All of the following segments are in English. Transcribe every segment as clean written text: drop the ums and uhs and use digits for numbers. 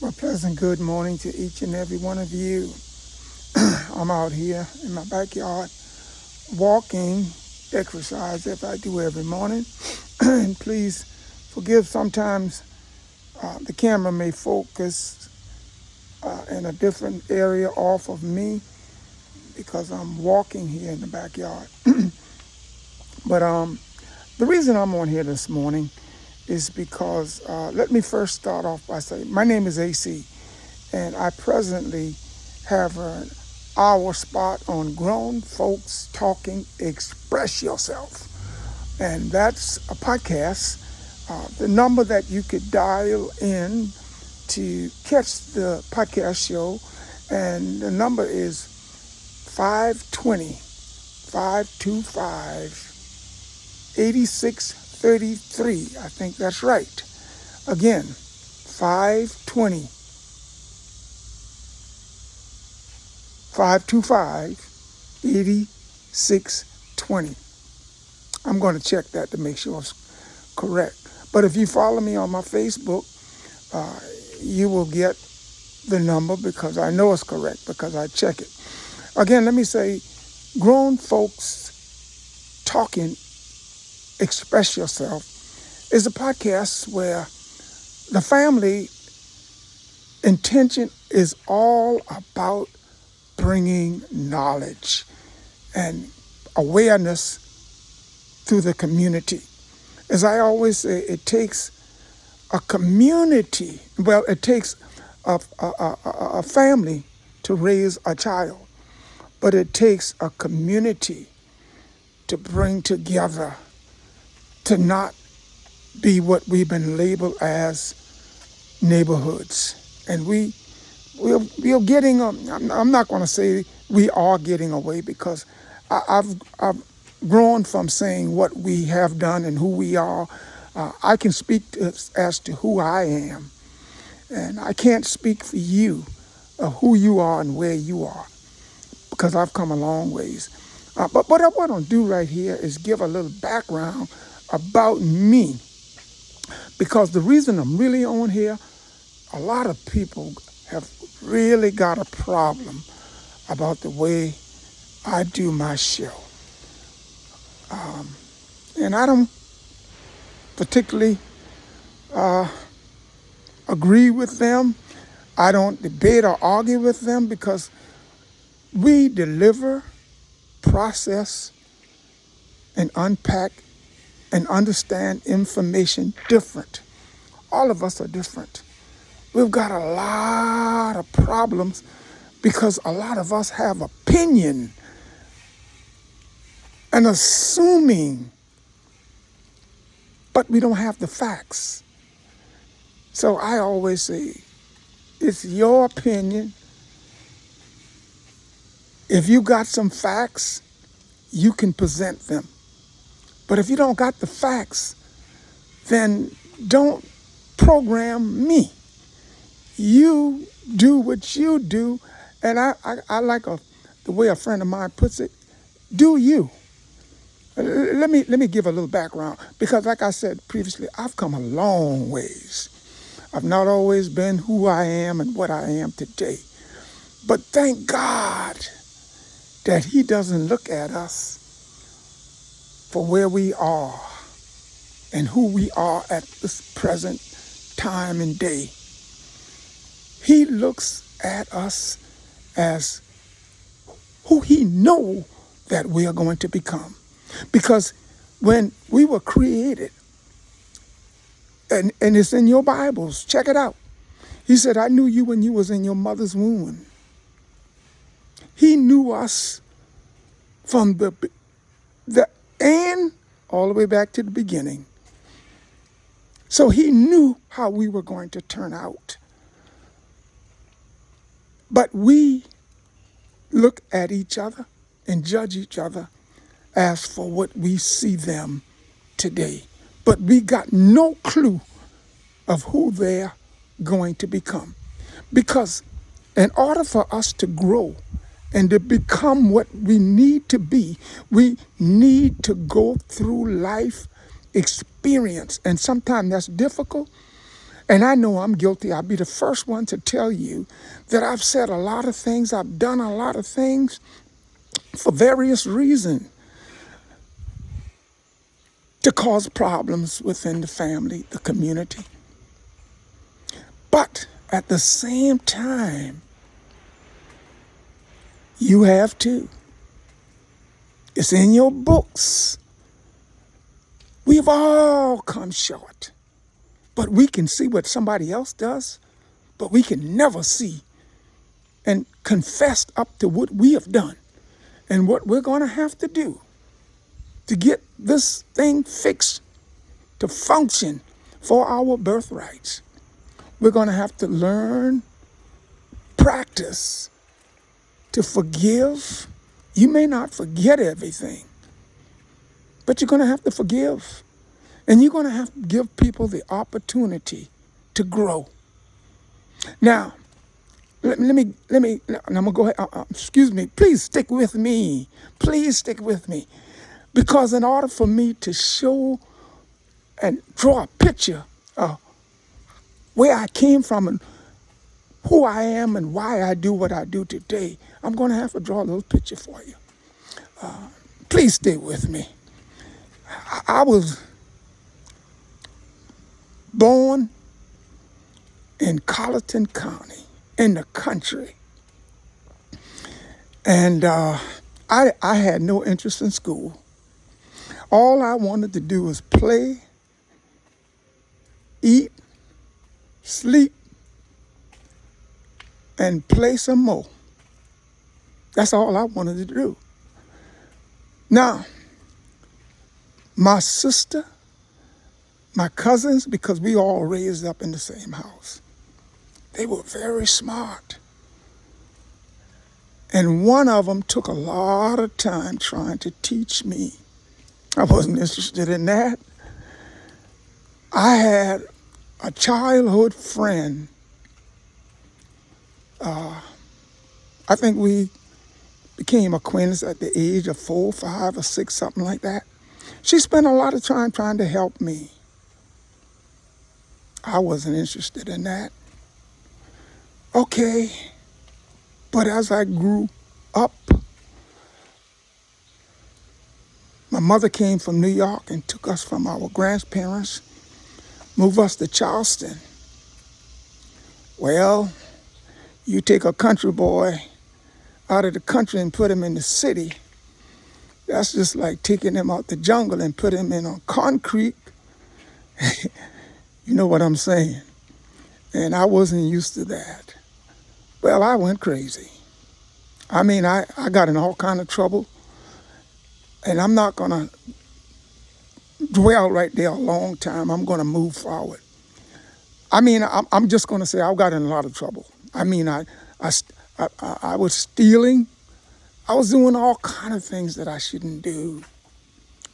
Well, pleasant good morning to each and every one of you. I'm out here in my backyard walking, exercise if I do every morning. And please forgive sometimes the camera may focus in a different area off of me because I'm walking here in the backyard. But the reason I'm on here this morning is because let me first start off by saying my name is AC, and I presently have an hour spot on Grown Folks Talking Express Yourself. And that's a podcast. The number that you could dial in to catch the podcast show, and the number is 520-525-8633. I think that's right. Again, 520 525 8620. I'm going to check that to make sure it's correct. But if you follow me on my Facebook, you will get the number because I know it's correct because I check it. Again, let me say, Grown Folks Talking Express Yourself is a podcast where the family intention is all about bringing knowledge and awareness through the community. As I always say, it takes a community, well, it takes a family to raise a child, but it takes a community to bring together, to not be what we've been labeled as neighborhoods. And we're getting, I'm not going to say we are getting away because I've grown from saying what we have done and who we are. I can speak as to who I am, and I can't speak for you of who you are and where you are because I've come a long ways. But what I want to do right here is give a little background about me, because the reason I'm really on here, a lot of people have really got a problem about the way I do my show. And I don't particularly agree with them. I don't debate or argue with them because we deliver, process, and unpack and understand information different. All of us are different. We've got a lot of problems because a lot of us have opinion and assuming, but we don't have the facts. So I always say, it's your opinion. If you got some facts, you can present them. But if you don't got the facts, then don't program me. You do what you do, and I like the way a friend of mine puts it, do you. Let me give a little background because like I said previously, I've come a long ways. I've not always been who I am and what I am today. But thank God that He doesn't look at us for where we are and who we are at this present time and day. He looks at us as who He know that we are going to become. Because when we were created, and it's in your Bibles, check it out. He said, I knew you when you was in your mother's womb. He knew us from the end all the way back to the beginning. So He knew how we were going to turn out. But we look at each other and judge each other as for what we see them today. But we got no clue of who they're going to become. Because in order for us to grow and to become what we need to be, we need to go through life experience. And sometimes that's difficult. And I know I'm guilty. I'll be the first one to tell you that I've said a lot of things, I've done a lot of things for various reasons to cause problems within the family, the community. But at the same time, you have too. It's in your books. We've all come short. But we can see what somebody else does, but we can never see and confess up to what we have done and what we're going to have to do to get this thing fixed, to function for our birthrights. We're going to have to learn, practice to forgive. You may not forget everything, but you're going to have to forgive. And you're going to have to give people the opportunity to grow. Now, let me, and I'm going to go ahead, excuse me, please stick with me. Please stick with me. Because in order for me to show and draw a picture of where I came from and who I am and why I do what I do today, I'm going to have to draw a little picture for you. Please stay with me. I was born in Colleton County, in the country. And I had no interest in school. All I wanted to do was play, eat, sleep, and play some more. That's all I wanted to do. Now, my sister, my cousins, because we all raised up in the same house, they were very smart. And one of them took a lot of time trying to teach me. I wasn't interested in that. I had a childhood friend. I think we became acquaintances at the age of 4, 5, or 6, something like that. She spent a lot of time trying to help me. I wasn't interested in that. Okay, but as I grew up, my mother came from New York and took us from our grandparents, moved us to Charleston. Well, you take a country boy out of the country and put him in the city, that's just like taking him out the jungle and put him in on concrete. You know what I'm saying? And I wasn't used to that. Well, I went crazy. I mean, I got in all kind of trouble, and I'm not going to dwell right there a long time. I'm going to move forward. I mean, I'm just going to say I got in a lot of trouble. I mean, I was stealing. I was doing all kind of things that I shouldn't do.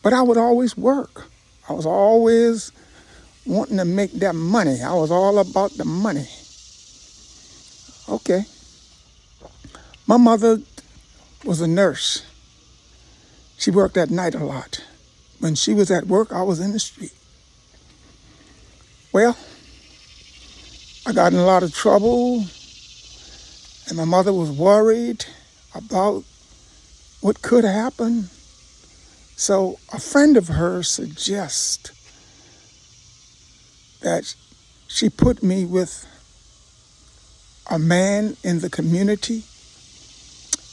But I would always work. I was always wanting to make that money. I was all about the money. Okay. My mother was a nurse. She worked at night a lot. When she was at work, I was in the street. Well, I got in a lot of trouble, and my mother was worried about what could happen. So a friend of hers suggests that she put me with a man in the community.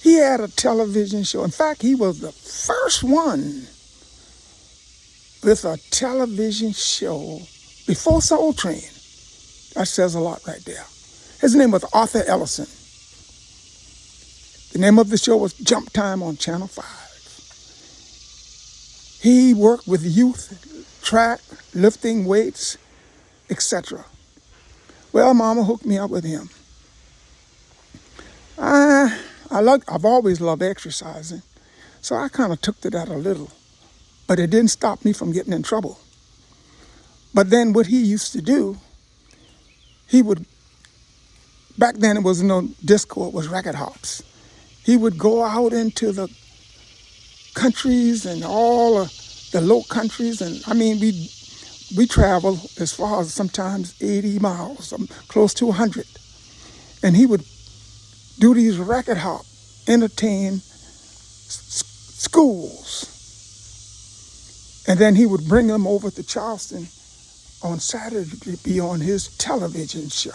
He had a television show. In fact, he was the first one with a television show before Soul Train. That says a lot right there. His name was Arthur Ellison. The name of the show was Jump Time on Channel 5. He worked with youth, track, lifting weights, etc. Well, Mama hooked me up with him. I've always loved exercising, so I kind of took to that a little, but it didn't stop me from getting in trouble. But then what he used to do, he would, back then it was no disco, it was record hops. He would go out into the countries and all of the low countries, and I mean, we'd we traveled as far as sometimes 80 miles, close to 100. And he would do these record hop, entertain schools. And then he would bring them over to Charleston on Saturday to be on his television show.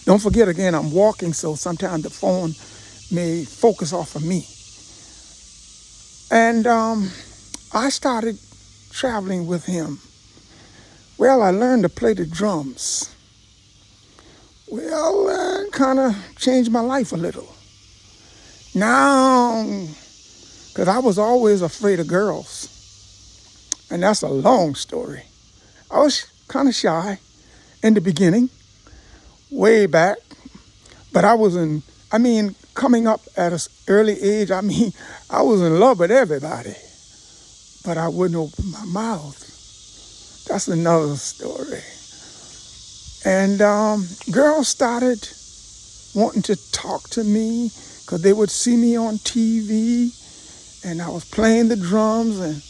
Don't forget, again, I'm walking, so sometimes the phone may focus off of me. And I started traveling with him. Well, I learned to play the drums. Well, that kind of changed my life a little. Now, because I was always afraid of girls. And that's a long story. I was kind of shy in the beginning, way back. But coming up at an early age, I was in love with everybody. But I wouldn't open my mouth. That's another story. And girls started wanting to talk to me because they would see me on TV and I was playing the drums, and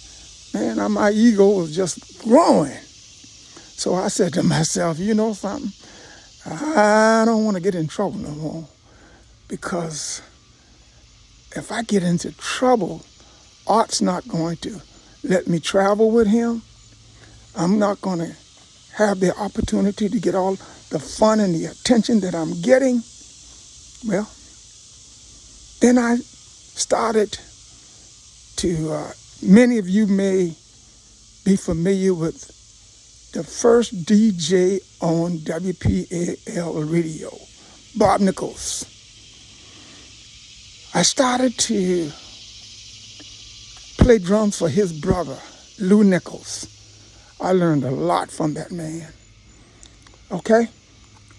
man, my ego was just growing. So I said to myself, you know something? I don't want to get in trouble no more, because if I get into trouble, Art's not going to let me travel with him. I'm not going to have the opportunity to get all the fun and the attention that I'm getting. Well, then I started to, many of you may be familiar with the first DJ on WPAL radio, Bob Nichols. I started to play drums for his brother, Lou Nichols. I learned a lot from that man. Okay?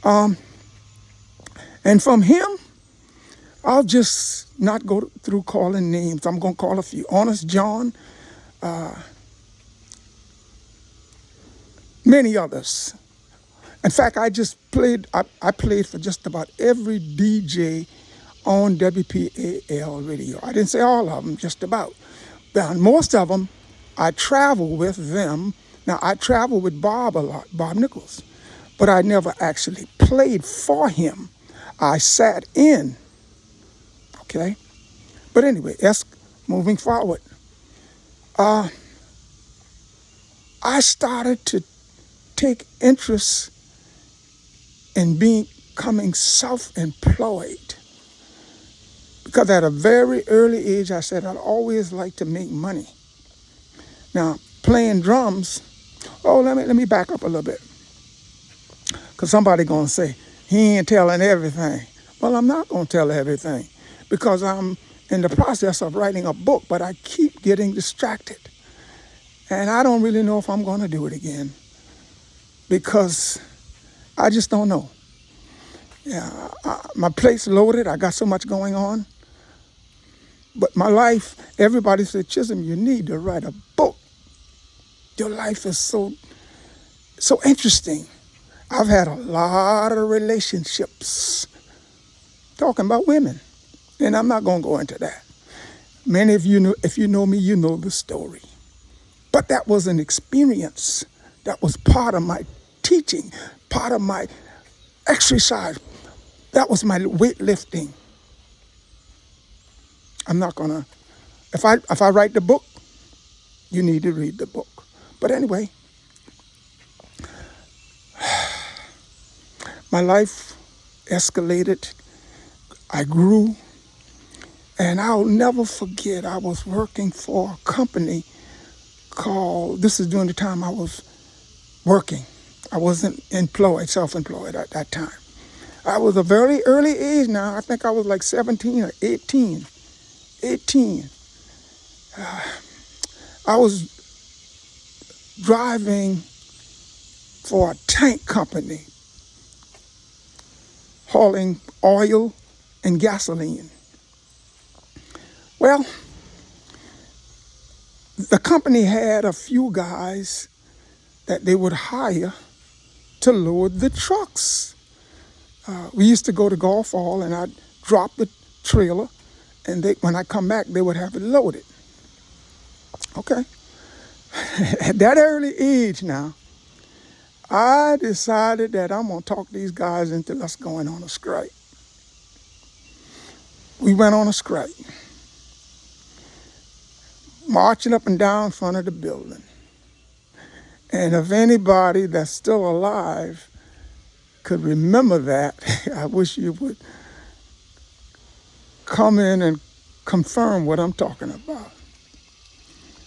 And from him, I'll just not go through calling names. I'm going to call a few. Honest John, many others. In fact, I played for just about every DJ on WPAL radio. I didn't say all of them, just about. But most of them, I travel with them. Now, I travel with Bob a lot, Bob Nichols, but I never actually played for him. I sat in, okay? But anyway, moving forward. I started to take interest in becoming self-employed, because at a very early age, I said I'd always like to make money. Now, playing drums, let me back up a little bit, because somebody going to say, he ain't telling everything. Well, I'm not going to tell everything, because I'm in the process of writing a book, but I keep getting distracted. And I don't really know if I'm going to do it again, because I just don't know. Yeah, my plate's loaded. I got so much going on. But my life, everybody said, Chisholm, you need to write a book. Your life is so interesting. I've had a lot of relationships, talking about women, and I'm not going to go into that. Many of you know, if you know me, you know the story. But that was an experience. That was part of my teaching, part of my exercise. That was my weightlifting. I'm not going to, if I write the book, you need to read the book. But anyway, my life escalated. I grew. And I'll never forget, I was working for a company called, this is during the time I was working. I wasn't employed, self-employed at that time. I was a very early age now. I think I was like 17 or 18. 18. I was driving for a tank company, hauling oil and gasoline. Well, the company had a few guys that they would hire to load the trucks. We used to go to Gulf Hall, and I'd drop the trailer, and when I come back, they would have it loaded. Okay. At that early age now, I decided that I'm going to talk these guys into us going on a strike. We went on a strike, marching up and down in front of the building. And if anybody that's still alive could remember that, I wish you would come in and confirm what I'm talking about.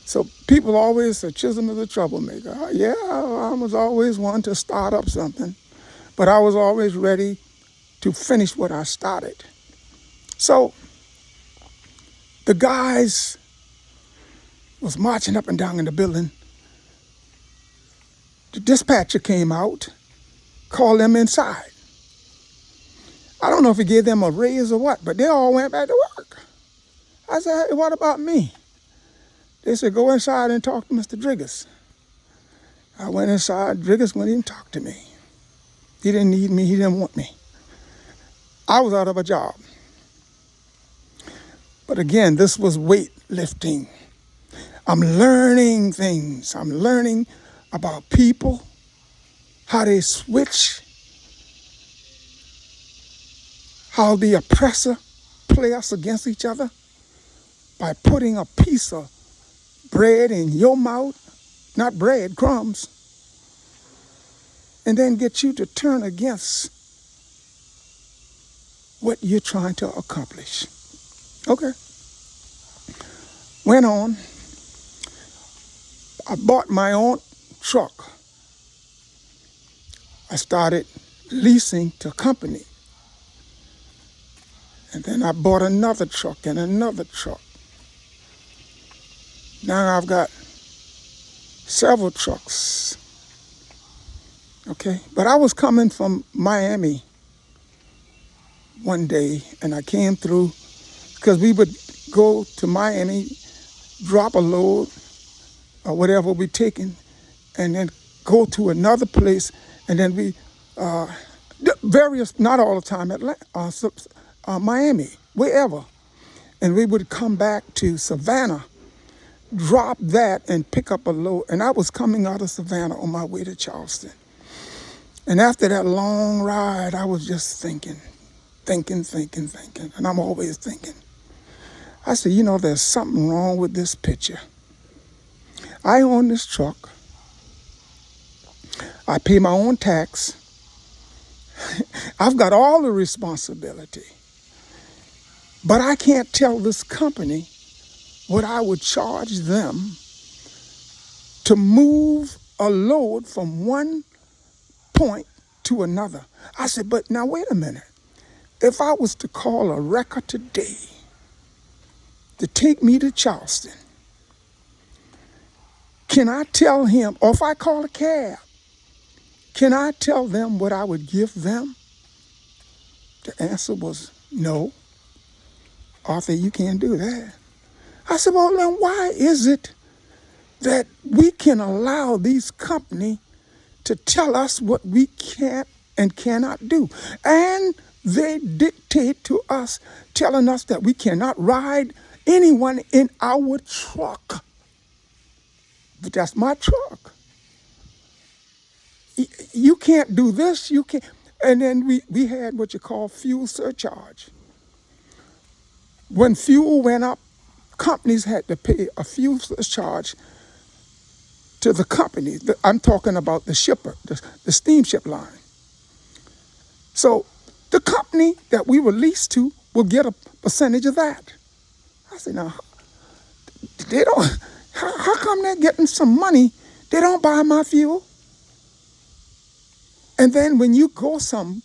So people always say Chisholm is a troublemaker. Yeah, I was always one to start up something, but I was always ready to finish what I started. So the guys was marching up and down in the building. The dispatcher came out, called them inside. I don't know if he gave them a raise or what, but they all went back to work. I said, hey, what about me? They said, go inside and talk to Mr. Driggers. I went inside. Driggers wouldn't even talk to me. He didn't need me. He didn't want me. I was out of a job. But again, this was weightlifting. I'm learning things. I'm learning about people, how they switch, how the oppressor play us against each other by putting a piece of bread in your mouth, not bread, crumbs, and then get you to turn against what you're trying to accomplish. Okay. Went on. I bought my own truck. I started leasing to a company. And then I bought another truck and another truck. Now I've got several trucks. Okay. But I was coming from Miami one day and I came through because we would go to Miami, drop a load or whatever we taking, and then go to another place, and then we various, not all the time, Atlanta, Miami, wherever, and we would come back to Savannah, drop that, and pick up a load. And I was coming out of Savannah on my way to Charleston, and after that long ride, I was just thinking, and I'm always thinking. I said, you know, there's something wrong with this picture. I own this truck. I pay my own tax. I've got all the responsibility. But I can't tell this company what I would charge them to move a load from one point to another. I said, but now wait a minute. If I was to call a wrecker today to take me to Charleston, can I tell him, or if I call a cab, can I tell them what I would give them? The answer was no. Arthur, you can't do that. I said, well, then why is it that we can allow these companies to tell us what we can't and cannot do? And they dictate to us, telling us that we cannot ride anyone in our truck. But that's my truck. You can't do this, you can't. And then we had what you call fuel surcharge. When fuel went up, companies had to pay a fuel surcharge to the company. I'm talking about the shipper, the steamship line. So the company that we were leased to will get a percentage of that. I said, now, they don't, how come they're getting some money? They don't buy my fuel. And then when you go some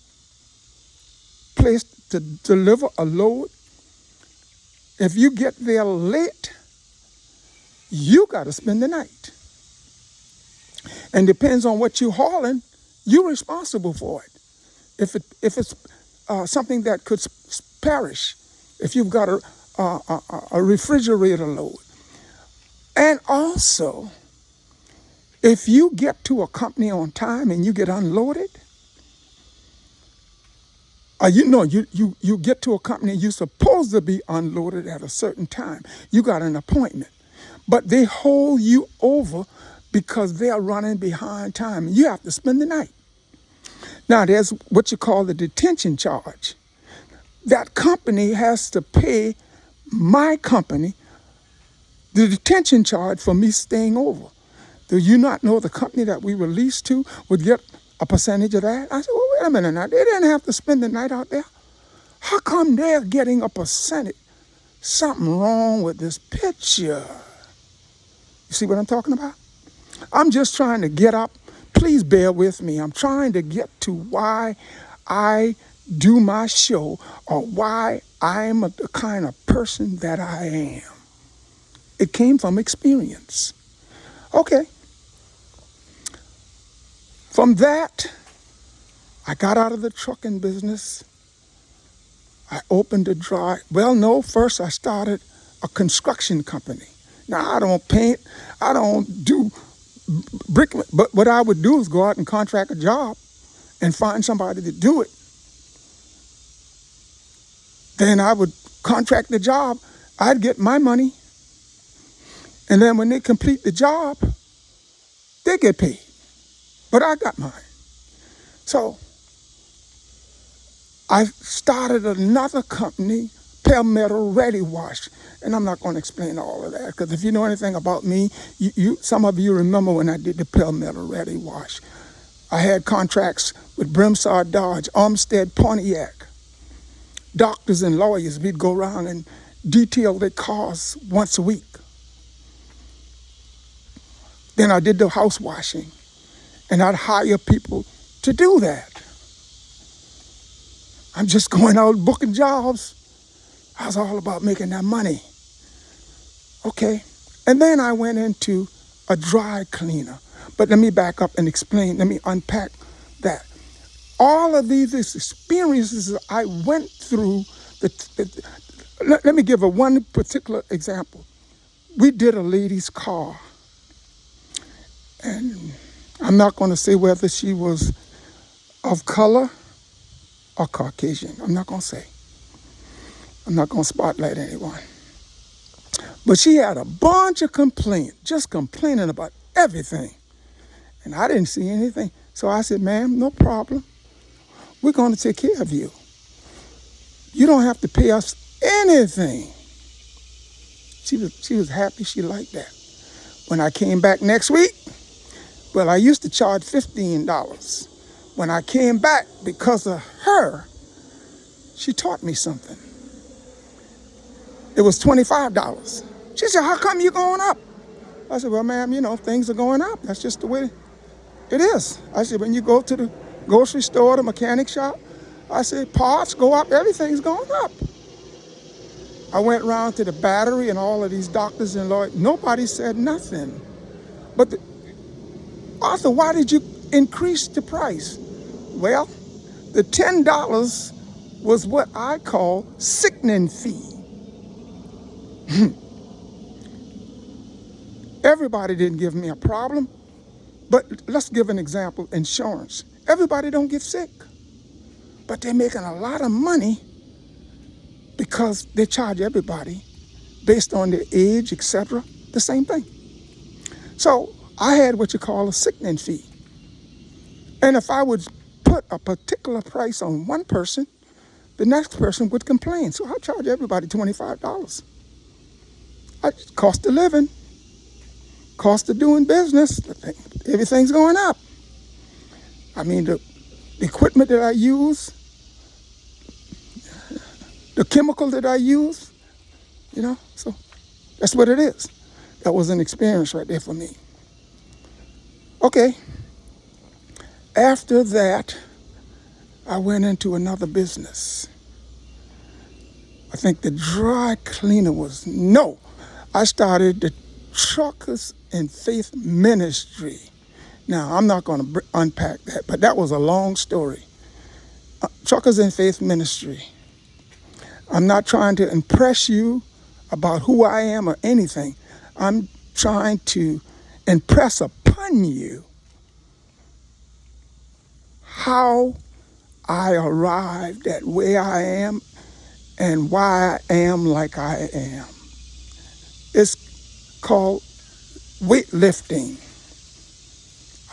place to deliver a load, if you get there late, you got to spend the night. And depends on what you're hauling, you're responsible for it. If it's something that could perish, if you've got a refrigerator load. And also, if you get to a company on time and you get unloaded, you get to a company, you're supposed to be unloaded at a certain time. You got an appointment. but they hold you over because they are running behind time. You have to spend the night. Now, there's what you call the detention charge. That company has to pay my company the detention charge for me staying over. Do you not know the company that we were leased to would get a percentage of that? I said, well, wait a minute now. They didn't have to spend the night out there. How come they're getting a percentage? Something wrong with this picture. You see what I'm talking about? I'm just trying to get up. Please bear with me. I'm trying to get to why I do my show or why I'm the kind of person that I am. It came from experience. Okay. From that, I got out of the trucking business. I opened first I started a construction company. Now, I don't paint, I don't do brick, but what I would do is go out and contract a job and find somebody to do it. Then I would contract the job, I'd get my money, and then when they complete the job, they get paid. But I got mine. So I started another company, Palmetto Ready Wash. And I'm not going to explain all of that, because if you know anything about me, some of you remember when I did the Palmetto Ready Wash. I had contracts with Brimsard Dodge, Olmsted Pontiac, doctors and lawyers. We'd go around and detail their cars once a week. Then I did the house washing, and I'd hire people to do that. I'm just going out booking jobs. I was all about making that money. Okay. And then I went into a dry cleaner. But let me back up and explain. Let me unpack that. All of these experiences I went through, let me give one particular example. We did a lady's car. And I'm not going to say whether she was of color or Caucasian. I'm not going to say. I'm not going to spotlight anyone. But she had a bunch of complaints, just complaining about everything. And I didn't see anything. So I said, ma'am, no problem. We're going to take care of you. You don't have to pay us anything. She was happy. She liked that. When I came back next week, well, I used to charge $15. When I came back, because of her, she taught me something. It was $25. She said, how come you're going up? I said, well, ma'am, things are going up. That's just the way it is. I said, when you go to the grocery store, the mechanic shop, I said, parts go up, everything's going up. I went around to the Battery and all of these doctors and lawyers. Nobody said nothing. But Arthur, why did you increase the price? Well, the $10 was what I call sickening fee. Everybody didn't give me a problem, but let's give an example, insurance. Everybody don't get sick, but they're making a lot of money because they charge everybody based on their age, etc., the same thing. So I had what you call a sickening fee. And if I would put a particular price on one person, the next person would complain. So I charge everybody $25. Cost of living, cost of doing business, everything's going up. I mean, the equipment that I use, the chemical that I use, so that's what it is. That was an experience right there for me. Okay. After that, I went into another business. I think the dry cleaner I started the Truckers in Faith Ministry. Now, I'm not going to unpack that, but that was a long story. Truckers in Faith Ministry. I'm not trying to impress you about who I am or anything. I'm trying to impress upon you how I arrived at where I am and why I am like I am. called weightlifting.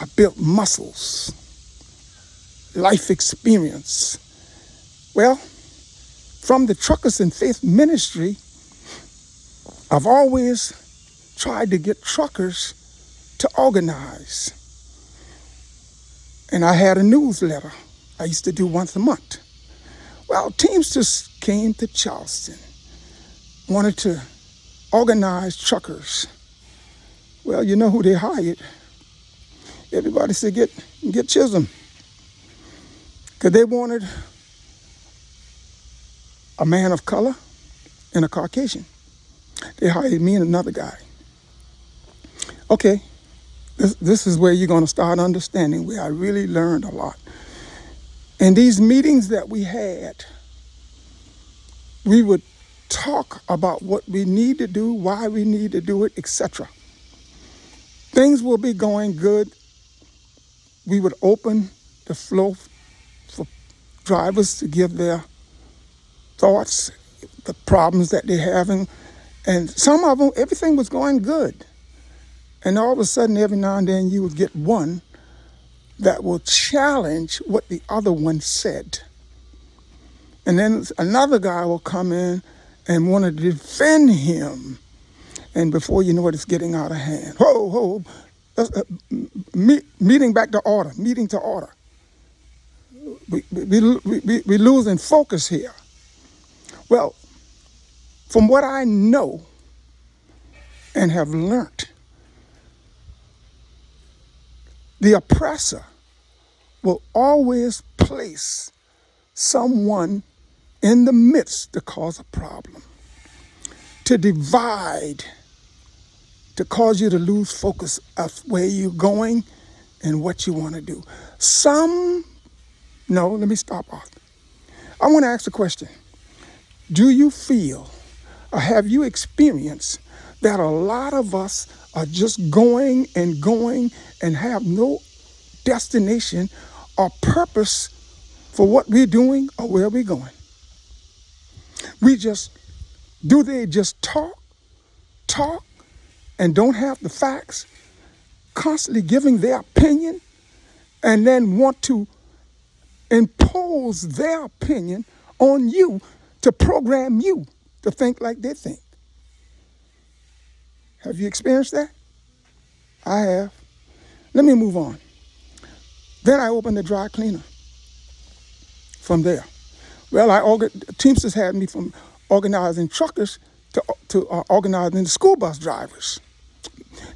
I built muscles, life experience. Well, from the Truckers in Faith Ministry, I've always tried to get truckers to organize. And I had a newsletter I used to do once a month. Well, Teamsters came to Charleston, wanted to organize truckers. Well, you know who they hired? Everybody said, get Chisholm. Because they wanted a man of color and a Caucasian. They hired me and another guy. Okay, this is where you're going to start understanding, where I really learned a lot. In these meetings that we had, we would talk about what we need to do, why we need to do it, etc. Things will be going good. We would open the flow for drivers to give their thoughts, the problems that they're having. And some of them, everything was going good. And all of a sudden, every now and then, you would get one that will challenge what the other one said. And then another guy will come in and want to defend him. And before you know it, it's getting out of hand. Meeting back to order, meeting to order. We're losing focus here. Well, from what I know and have learned, the oppressor will always place someone in the midst to cause a problem, to divide, to cause you to lose focus of where you're going and what you want to do. Let me stop off. I want to ask a question. Do you feel or have you experienced that a lot of us are just going and have no destination or purpose for what we're doing or where we're going? They just talk, and don't have the facts, constantly giving their opinion, and then want to impose their opinion on you to program you to think like they think? Have you experienced that? I have. Let me move on. Then I opened the dry cleaner from there. Well, Teamsters had me from organizing truckers to organizing the school bus drivers.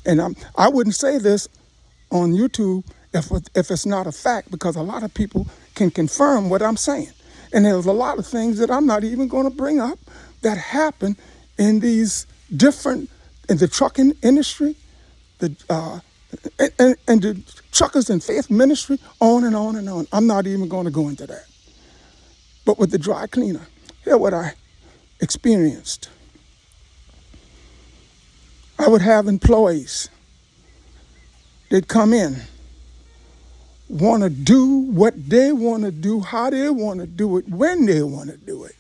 And I wouldn't say this on YouTube if it's not a fact, because a lot of people can confirm what I'm saying. And there's a lot of things that I'm not even going to bring up that happen in in the trucking industry, and the Truckers in Faith Ministry, on and on and on. I'm not even going to go into that. But with the dry cleaner, here's what I experienced. I would have employees. They'd come in, want to do what they want to do, how they want to do it, when they want to do it.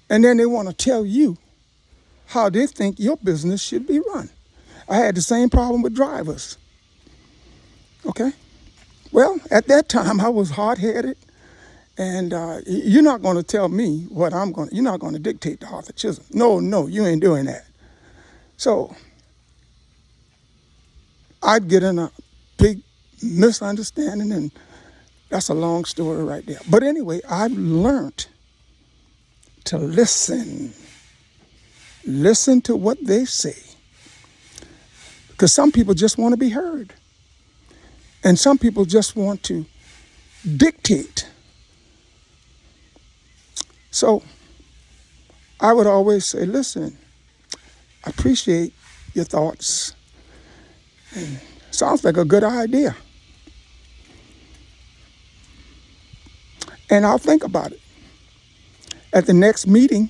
And then they want to tell you how they think your business should be run. I had the same problem with drivers. Okay? Well, at that time, I was hard-headed, and you're not going to tell me what you're not going to dictate to Arthur Chisholm. No, you ain't doing that. So I'd get in a big misunderstanding, and that's a long story right there. But anyway, I've learned to listen to what they say, because some people just want to be heard, and some people just want to dictate. So I would always say, listen, I appreciate your thoughts. And sounds like a good idea. And I'll think about it. At the next meeting,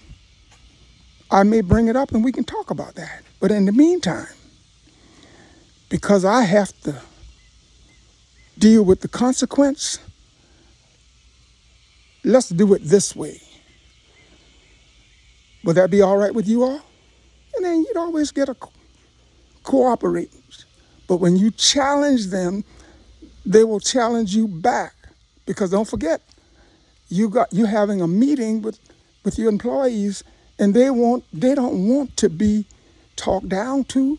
I may bring it up and we can talk about that. But in the meantime, because I have to deal with the consequence, let's do it this way. Would that be all right with you all? And then you'd always get a cooperate. But when you challenge them, they will challenge you back. Because don't forget, you're having a meeting with your employees, and they don't want to be talked down to,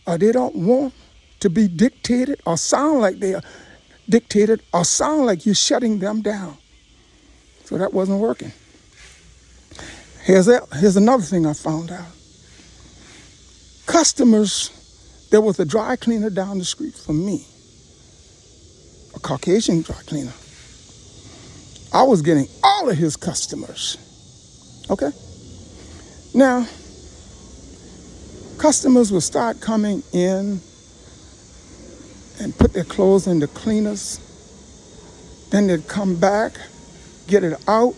or they don't want to be dictated or sound like they are dictated or sound like you're shutting them down. So that wasn't working. Here's another thing I found out. Customers, there was a dry cleaner down the street from me, a Caucasian dry cleaner. I was getting all of his customers. Okay? Now, customers would start coming in and put their clothes in the cleaners. Then they'd come back, get it out.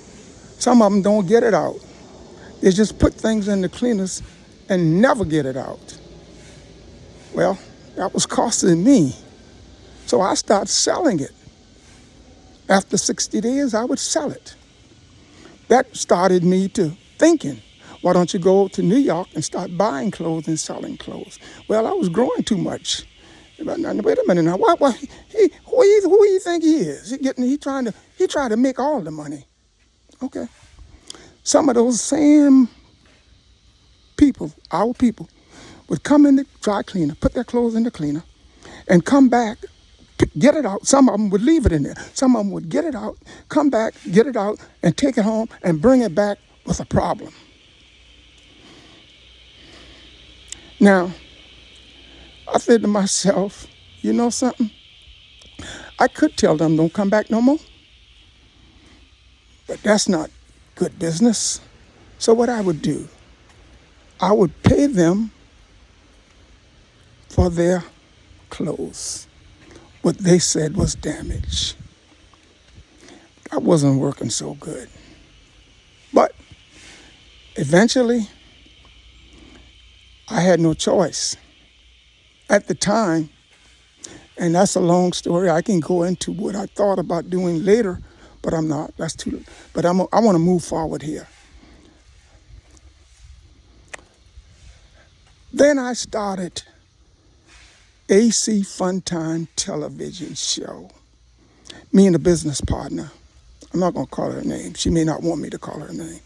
Some of them don't get it out. They just put things in the cleaners and never get it out. Well, that was costing me. So I started selling it. After 60 days, I would sell it. That started me to thinking, why don't you go to New York and start buying clothes and selling clothes? Well, I was growing too much. Wait a minute now. Who do you think he is? He trying to make all the money. Okay. Some of those same people, our people, would come in the dry cleaner, put their clothes in the cleaner, and come back, get it out. Some of them would leave it in there. Some of them would get it out, come back, get it out, and take it home and bring it back with a problem. Now, I said to myself, you know something? I could tell them don't come back no more, but that's not good business. So what I would do, I would pay them for their clothes, what they said was damaged. That wasn't working so good. But eventually, I had no choice. At the time, and that's a long story, I can go into what I thought about doing later, but I'm not. That's too. But I want to move forward here. Then I started AC Funtime television show. Me and a business partner. I'm not going to call her name. She may not want me to call her name.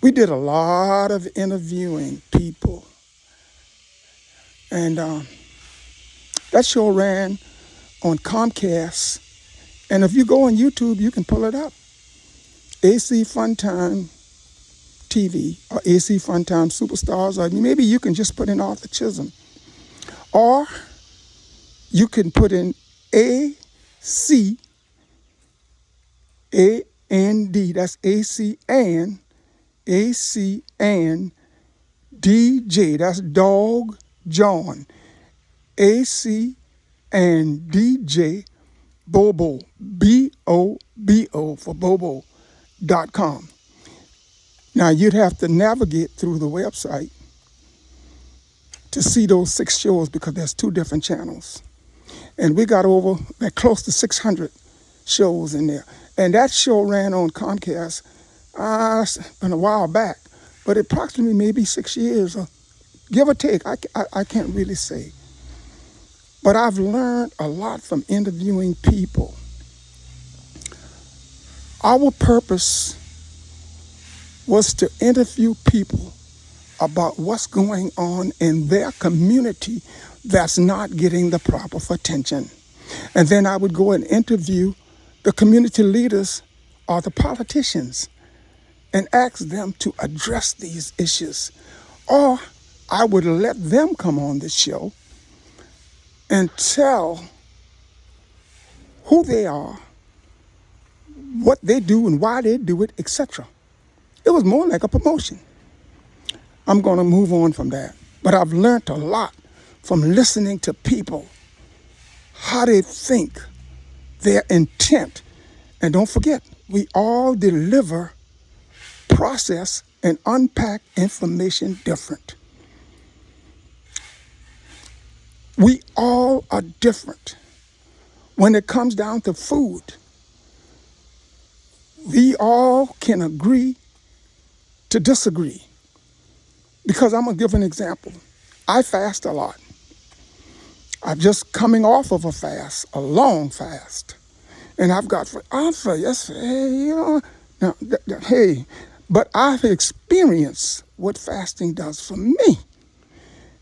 We did a lot of interviewing people. And that show ran on Comcast. And if you go on YouTube, you can pull it up. AC Funtime TV or AC Funtime Superstars, or maybe you can just put in Arthur Chisholm. Or you can put in AC, A-N-D, that's AC and DJ, that's Dog John, AC and DJ Bobo, B-O-B-O for Bobo.com. Now you'd have to navigate through the website to see those 6 shows because there's 2 different channels. And we got close to 600 shows in there. And that show ran on Comcast a while back, but approximately maybe 6 years, or give or take. I can't really say. But I've learned a lot from interviewing people. Our purpose was to interview people about what's going on in their community that's not getting the proper attention. And then I would go and interview the community leaders or the politicians and ask them to address these issues. Or I would let them come on the show and tell who they are, what they do and why they do it, etc. It was more like a promotion. I'm going to move on from that. But I've learned a lot from listening to people, how they think, their intent. And don't forget, we all deliver, process, and unpack information different. We all are different. When it comes down to food, we all can agree to disagree Because I'm going to give an example. I fast a lot. I'm just coming off of a fast, a long fast. And I've got, yes, hey, now, hey, but I've experienced what fasting does for me.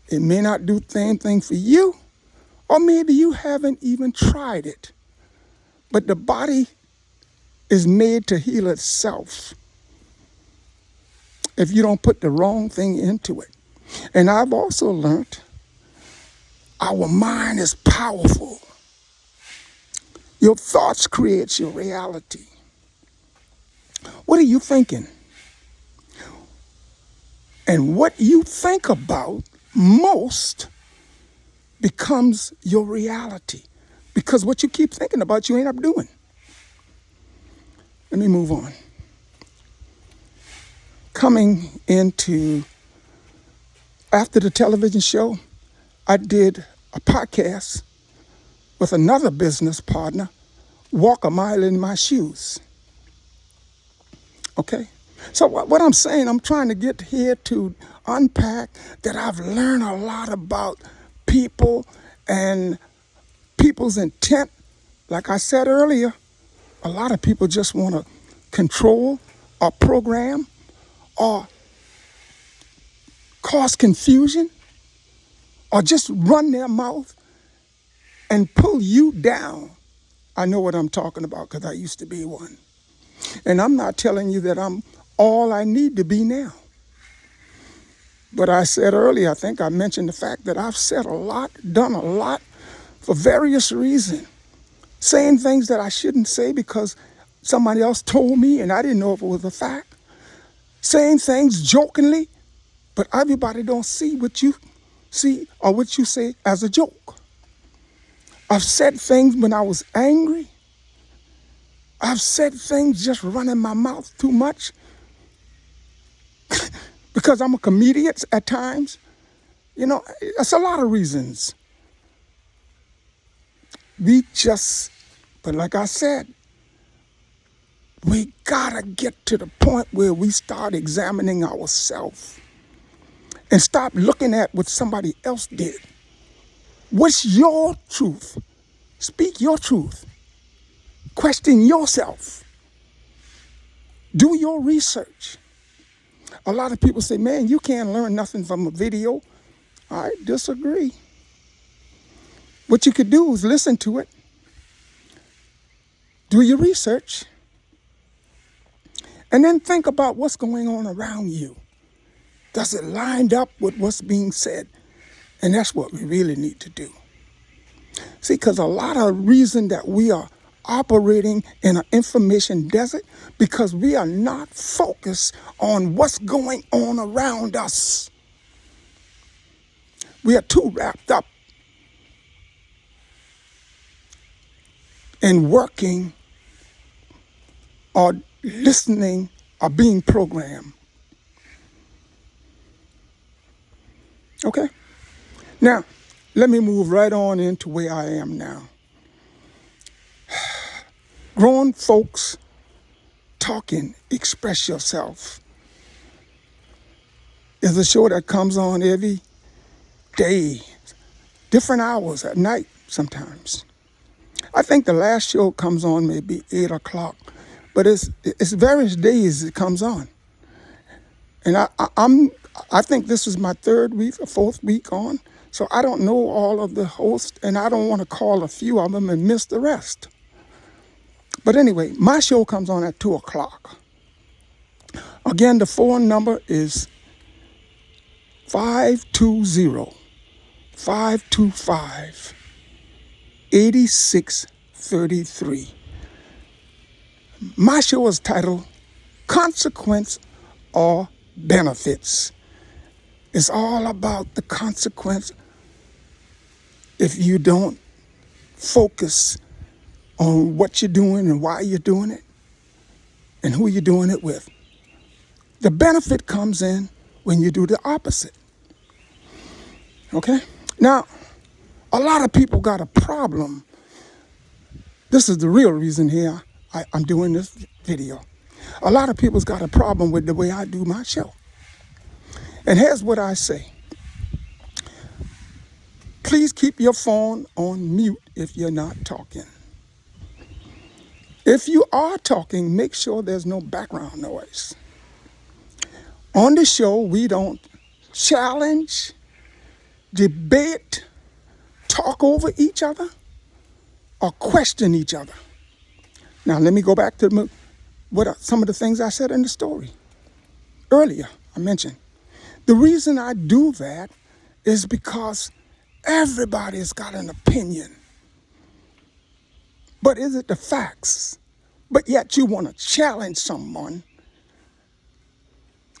It may not do the same thing for you, or maybe you haven't even tried it. But the body is made to heal itself if you don't put the wrong thing into it. And I've also learned our mind is powerful. Your thoughts create your reality. What are you thinking? And what you think about most becomes your reality. Because what you keep thinking about, you end up doing. Let me move on. Coming into, after the television show, I did a podcast with another business partner, Walk a Mile in My Shoes. Okay? So what I'm saying, I'm trying to get here to unpack that I've learned a lot about people and people's intent. Like I said earlier, a lot of people just want to control or program or cause confusion or just run their mouth and pull you down. I know what I'm talking about because I used to be one. And I'm not telling you that I'm all I need to be now. But I said earlier, I think I mentioned the fact that I've said a lot, done a lot for various reasons. Saying things that I shouldn't say because somebody else told me and I didn't know if it was a fact. Saying things jokingly, but everybody don't see what you see or what you say as a joke. I've said things when I was angry. I've said things just running my mouth too much because I'm a comedian at times. You know, it's a lot of reasons. But like I said, we gotta get to the point where we start examining ourselves and stop looking at what somebody else did. What's your truth? Speak your truth. Question yourself. Do your research. A lot of people say, man, you can't learn nothing from a video. I disagree. What you could do is listen to it. Do your research. And then think about what's going on around you. Does it line up with what's being said? And that's what we really need to do. See, because a lot of reason that we are operating in an information desert because we are not focused on what's going on around us. We are too wrapped up in working or listening or being programmed. Okay? Now, let me move right on into where I am now. Grown folks talking, express yourself, is a show that comes on every day, different hours at night sometimes. I think the last show comes on maybe 8 o'clock, but it's various days it comes on. And I think this is my third week or fourth week on, so I don't know all of the hosts, and I don't want to call a few of them and miss the rest. But anyway, my show comes on at 2 o'clock. Again, the phone number is 520-525-8633. My show is titled Consequence or Benefits. It's all about the consequence if you don't focus on what you're doing and why you're doing it and who you're doing it with. The benefit comes in when you do the opposite. Okay? Now, a lot of people got a problem. This is the real reason here I'm doing this video. A lot of people's got a problem with the way I do my show. And here's what I say. Please keep your phone on mute if you're not talking. If you are talking, make sure there's no background noise. On the show, we don't challenge, debate, talk over each other, or question each other. Now, let me go back to some of the things I said in the story. Earlier, I mentioned. The reason I do that is because everybody's got an opinion. But is it the facts? But yet you want to challenge someone.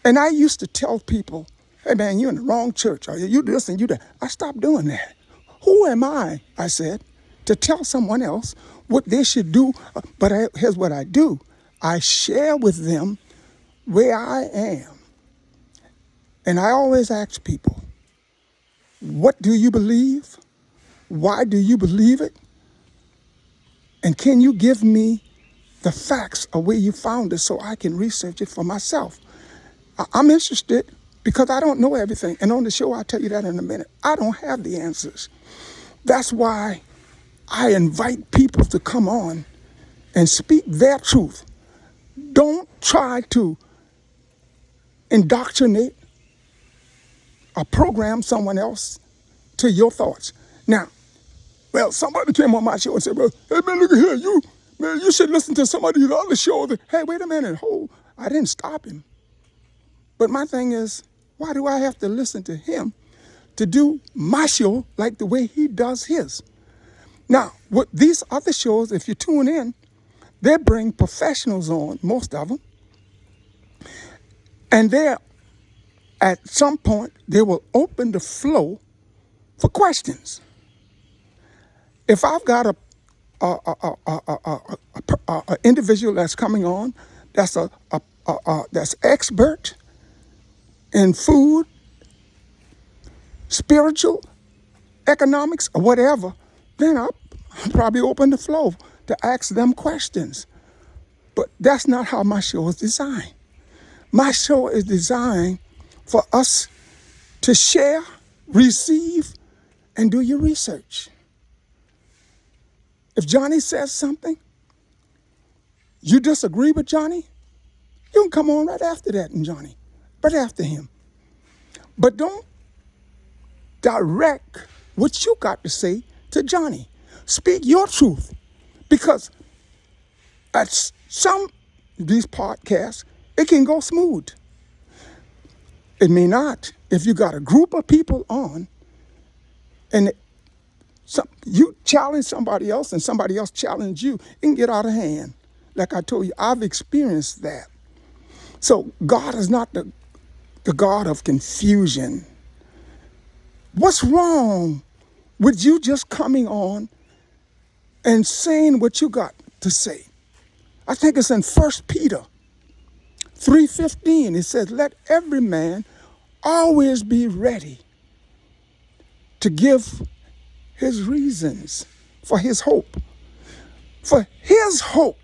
And I used to tell people, hey man, you're in the wrong church, or you this and you that. I stopped doing that. Who am I said, to tell someone else what they should do? But here's what I do. I share with them where I am. And I always ask people, what do you believe? Why do you believe it? And can you give me the facts of where you found it so I can research it for myself? I'm interested because I don't know everything. And on the show, I'll tell you that in a minute. I don't have the answers. That's why I invite people to come on and speak their truth. Don't try to indoctrinate or program someone else to your thoughts. Now, well, somebody came on my show and said, well, hey man, look at here, you should listen to some of these other shows. Hey, wait a minute, I didn't stop him. But my thing is, why do I have to listen to him to do my show like the way he does his? Now, with these other shows, if you tune in, they bring professionals on, most of them. And at some point, they will open the flow for questions. If I've got a individual that's coming on, that's that's expert in food, spiritual, economics, or whatever, then I'll probably open the flow to ask them questions. But that's not how my show is designed. My show is designed for us to share, receive, and do your research. If Johnny says something, you disagree with Johnny, you can come on right after that and Johnny, right after him. But don't direct what you got to say to Johnny. Speak your truth. Because at some of these podcasts, it can go smooth. It may not. If you got a group of people on and you challenge somebody else and somebody else challenge you, it can get out of hand. Like I told you, I've experienced that. So God is not the God of confusion. What's wrong with you just coming on and saying what you got to say? I think it's in 1 Peter 3:15. It says, let every man always be ready to give his reasons for his hope. For his hope.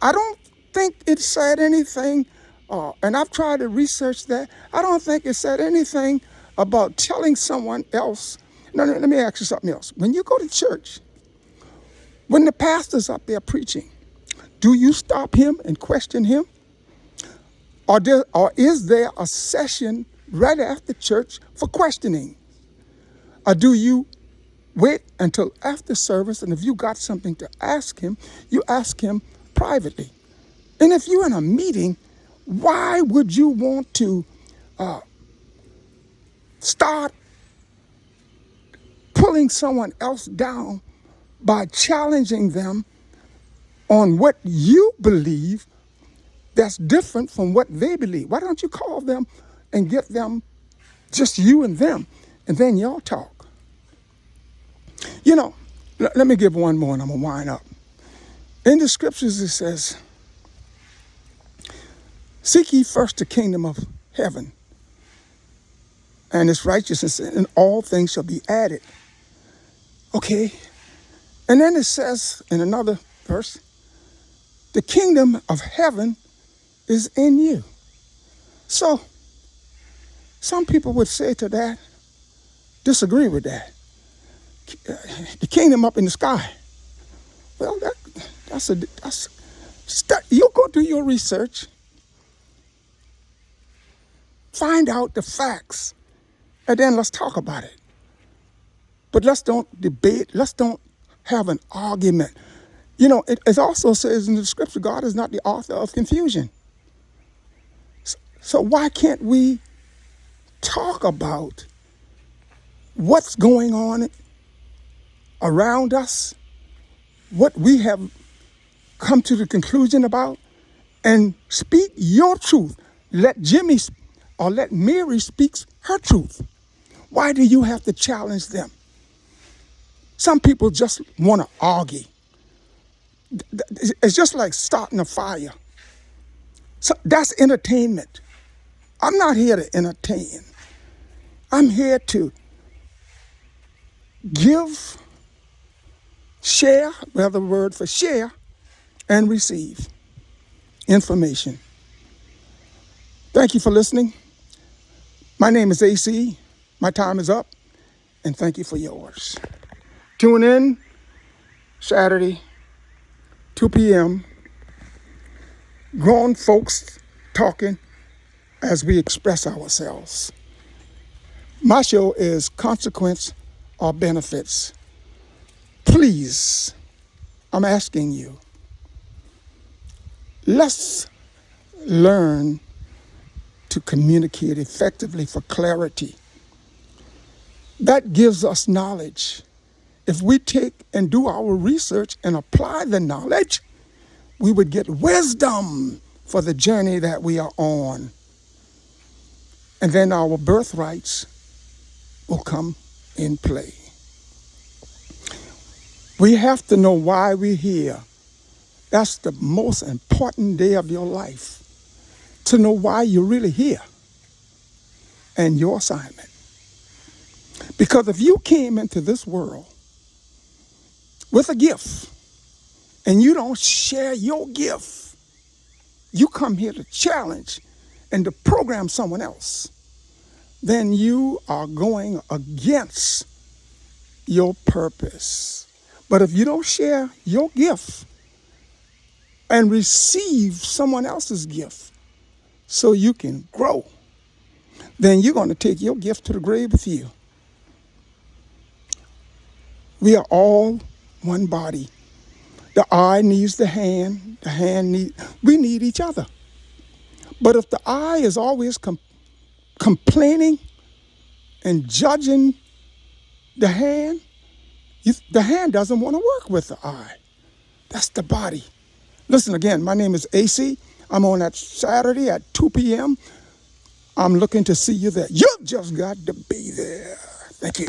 I don't think it said anything, and I've tried to research that. I don't think it said anything about telling someone else. No, let me ask you something else. When you go to church, when the pastor's up there preaching, do you stop him and question him? Or is there a session right after church for questioning? Or do you wait until after service, and if you got something to ask him, you ask him privately? And if you're in a meeting, why would you want to start pulling someone else down by challenging them on what you believe that's different from what they believe? Why don't you call them and get them, just you and them, and then y'all talk? You know, let me give one more and I'm going to wind up. In the scriptures it says, seek ye first the kingdom of heaven and its righteousness, and all things shall be added. Okay. And then it says in another verse, the kingdom of heaven is in you. So some people would say to that, disagree with that. The kingdom up in the sky. Well, you go do your research, find out the facts, and then let's talk about it. But let's don't debate. Let's don't have an argument. You know, it also says in the scripture, God is not the author of confusion. So why can't we talk about what's going on around us, what we have come to the conclusion about, and speak your truth? Let Jimmy or let Mary speak her truth. Why do you have to challenge them? Some people just want to argue. It's just like starting a fire. So that's entertainment. I'm not here to entertain. I'm here to give, share, another word for share, and receive information. Thank you for listening. My name is AC. My time is up, and thank you for yours. Tune in Saturday, 2 p.m. Grown folks talking as we express ourselves. My show is Consequence or Benefits. Please, I'm asking you, let's learn to communicate effectively for clarity. That gives us knowledge. If we take and do our research and apply the knowledge, we would get wisdom for the journey that we are on. And then our birthrights will come in play. We have to know why we're here. That's the most important day of your life, to know why you're really here and your assignment. Because if you came into this world with a gift and you don't share your gift, you come here to challenge and to program someone else, then you are going against your purpose. But if you don't share your gift and receive someone else's gift so you can grow, then you're going to take your gift to the grave with you. We are all one body. The eye needs the hand we need each other. But if the eye is always complaining and judging the hand doesn't want to work with the eye. That's the body. Listen again, my name is AC. I'm on that Saturday at 2 p.m. I'm looking to see you there. You just got to be there. Thank you.